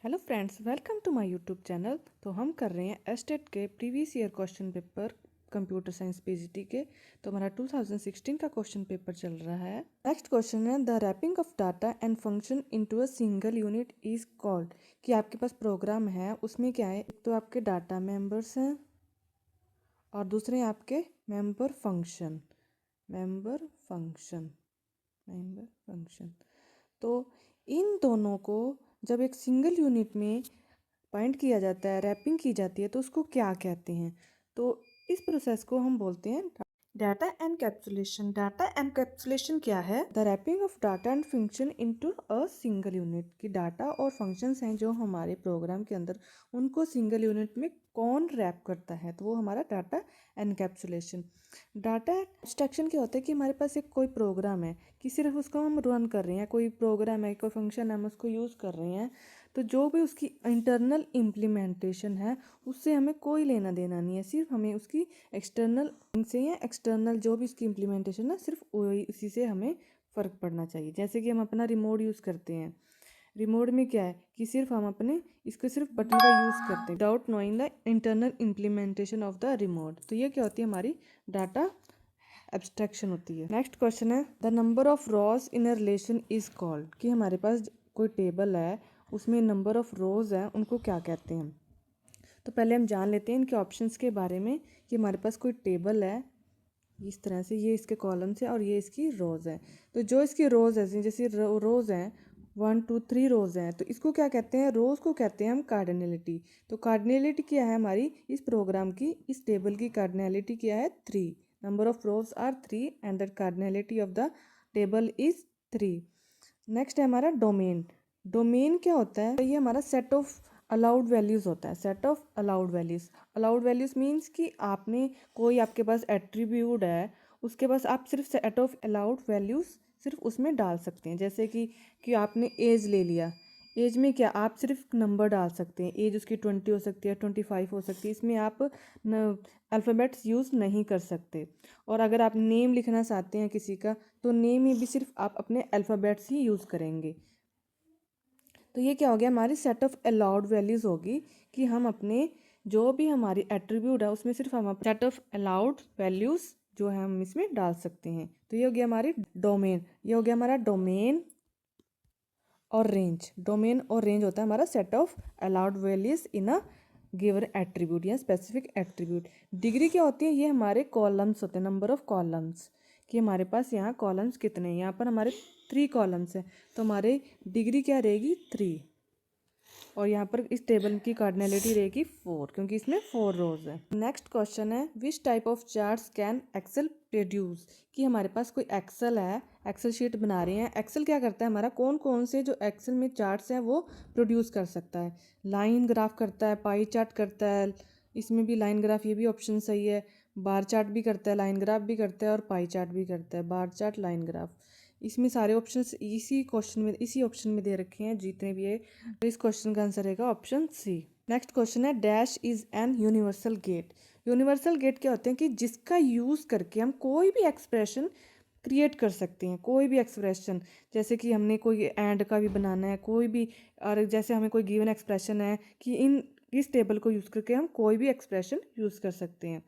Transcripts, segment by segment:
Hello friends, welcome to my YouTube channel. तो हम कर रहे हैं एस्टेट के previous year question paper computer science PGT के। तो हमारा 2016 का क्वेश्चन पेपर चल रहा है। नेक्स्ट क्वेश्चन है the wrapping of data and function into a single unit is called. कि आपके पास प्रोग्राम है, उसमें क्या है, एक तो आपके डाटा मेंबर्स हैं और दूसरे आपके member function. Member function member function तो इन दोनों को जब एक सिंगल यूनिट में बाइंड किया जाता है, रैपिंग की जाती है, तो उसको क्या कहते हैं? तो इस प्रोसेस को हम बोलते हैं डाटा एनकैप्सुलेशन। डाटा एनकैप्सुलेशन क्या है? The wrapping of data and function into a single unit. की डाटा और फंक्शंस हैं जो हमारे प्रोग्राम के अंदर, उनको सिंगल यूनिट में कौन रैप करता है, तो वो हमारा डाटा एनकैप्सुलेशन। डाटा एब्स्ट्रैक्शन क्या होता है कि हमारे पास एक कोई प्रोग्राम है कि सिर्फ उसको हम रन कर रहे हैं, कोई प्रोग्राम है, कोई फंक्शन है, हम उसको यूज़ कर रहे हैं। तो जो भी उसकी इंटरनल इम्प्लीमेंटेशन है उससे हमें कोई लेना देना नहीं है, सिर्फ हमें उसकी एक्सटर्नल से या एक्सटर्नल जो भी उसकी इम्प्लीमेंटेशन है, सिर्फ वही उसी से हमें फ़र्क पड़ना चाहिए। जैसे कि हम अपना रिमोट यूज़ करते हैं, रिमोट में क्या है कि सिर्फ हम अपने इसको सिर्फ बटन का यूज़ करते हैं without knowing the internal implementation of the remote. तो ये क्या होती है, हमारी डाटा एब्स्ट्रैक्शन होती है। नेक्स्ट क्वेश्चन है the number of rose in a relation is called. कि हमारे पास कोई टेबल है, उसमें नंबर ऑफ रोज है, उनको क्या कहते हैं? तो पहले हम जान लेते हैं इनके ऑप्शंस के बारे में। कि हमारे पास कोई टेबल है इस तरह से, ये इसके कॉलम्स है और ये इसकी रोज़ है। तो जो इसकी रोज़ है, जैसे रोज़ हैं 1 2 3 रोज़ हैं, तो इसको क्या कहते हैं? रोज़ को कहते हैं हम कार्डिनलिटी। तो कार्डिनलिटी क्या है हमारी इस प्रोग्राम की, इस टेबल की कार्डिनलिटी क्या है? 3। Number of rows are 3 and the cardinality of the table is 3। Next है हमारा डोमेन। डोमेन क्या होता है? तो ये हमारा सेट ऑफ अलाउड वैल्यूज़ होता है। Set of allowed values. Allowed values means कि आपने कोई आपके पास एट्रीब्यूट है, उसके पास आप सिर्फ सेट ऑफ अलाउड वैल्यूज़ सिर्फ उसमें डाल सकते हैं। जैसे कि आपने एज ले लिया, एज में क्या आप सिर्फ नंबर डाल सकते हैं। एज उसकी 20 हो सकती है, 25 हो सकती है, इसमें आप अल्फ़ाबेट्स यूज़ नहीं कर सकते। और अगर आप नेम लिखना चाहते हैं किसी का, तो नेम में भी सिर्फ आप अपने अल्फ़ाबेट्स ही यूज़ करेंगे। तो ये क्या हो गया, हमारी सेट ऑफ अलाउड वैल्यूज़ होगी कि हम अपने जो भी हमारी एट्रीब्यूट है उसमें सिर्फ हम सेट ऑफ अलाउड वैल्यूज़ जो है हम इसमें डाल सकते हैं। तो ये हो गया हमारी डोमेन। ये हो गया हमारा डोमेन और रेंज। डोमेन और रेंज होता है हमारा set of allowed values in a given attribute या स्पेसिफिक एट्रीब्यूट। डिग्री क्या होती है? ये हमारे कॉलम्स होते हैं, नंबर ऑफ कॉलम्स। कि हमारे पास यहाँ कॉलम्स कितने हैं, यहाँ पर हमारे 3 कॉलम्स हैं, तो हमारे डिग्री क्या रहेगी? 3। और यहाँ पर इस टेबल की कार्डिनलिटी रहेगी 4, क्योंकि इसमें 4 रोज है। नेक्स्ट क्वेश्चन है which type of charts can Excel produce. कि हमारे पास कोई एक्सेल है, एक्सेल शीट बना रहे हैं। एक्सेल क्या करता है हमारा, कौन कौन से जो एक्सेल में चार्ट्स हैं वो प्रोड्यूस कर सकता है? लाइन ग्राफ करता है, पाई चार्ट करता है, इसमें भी लाइन ग्राफ, ये भी ऑप्शन सही है। बार चार्ट भी करता है, लाइन ग्राफ भी करता है और पाई चार्ट भी करता है। बार चार्ट, लाइन ग्राफ, इसमें सारे ऑप्शंस इसी क्वेश्चन में, इसी ऑप्शन में दे रखे हैं जितने भी है। तो इस क्वेश्चन का आंसर रहेगा ऑप्शन सी। नेक्स्ट क्वेश्चन है dash is an universal gate. Universal gate क्या होते हैं कि जिसका यूज़ करके हम कोई भी एक्सप्रेशन क्रिएट कर सकते हैं। कोई भी एक्सप्रेशन, जैसे कि हमने कोई एंड का भी बनाना है, कोई भी, और जैसे हमें कोई गिवन एक्सप्रेशन है कि इस टेबल को यूज़ करके हम कोई भी एक्सप्रेशन यूज़ कर सकते हैं।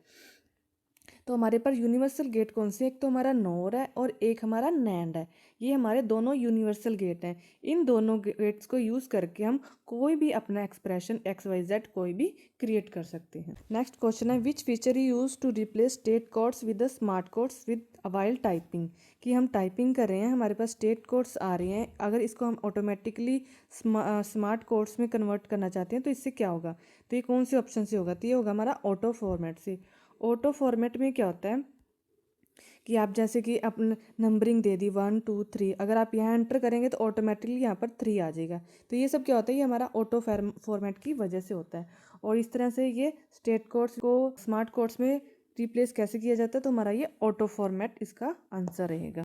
तो हमारे पास यूनिवर्सल गेट कौन से? एक तो हमारा नोर है और एक हमारा नैंड है। ये हमारे दोनों यूनिवर्सल गेट हैं। इन दोनों गेट्स को यूज़ करके हम कोई भी अपना एक्सप्रेशन XYZ कोई भी क्रिएट कर सकते हैं। नेक्स्ट क्वेश्चन है which feature you use to replace state codes with the smart codes with while typing. कि हम टाइपिंग कर रहे हैं, हमारे पास स्टेट कोड्स आ रहे हैं, अगर इसको हम ऑटोमेटिकली स्मार्ट कोड्स में कन्वर्ट करना चाहते हैं तो इससे क्या होगा? तो ये कौन से ऑप्शन से होगा? तो ये होगा हमारा ऑटो फॉर्मेट से। ऑटो फॉर्मेट में क्या होता है कि आप जैसे कि अपने नंबरिंग दे दी 1 2 3, अगर आप यहाँ एंटर करेंगे तो ऑटोमेटिकली यहाँ पर 3 आ जाएगा। तो ये सब क्या होता है, ये हमारा ऑटो फॉर्मेट की वजह से होता है। और इस तरह से ये स्टेट कोड्स को स्मार्ट कोड्स में रिप्लेस कैसे किया जाता है, तो हमारा ये ऑटो फॉर्मेट इसका आंसर रहेगा।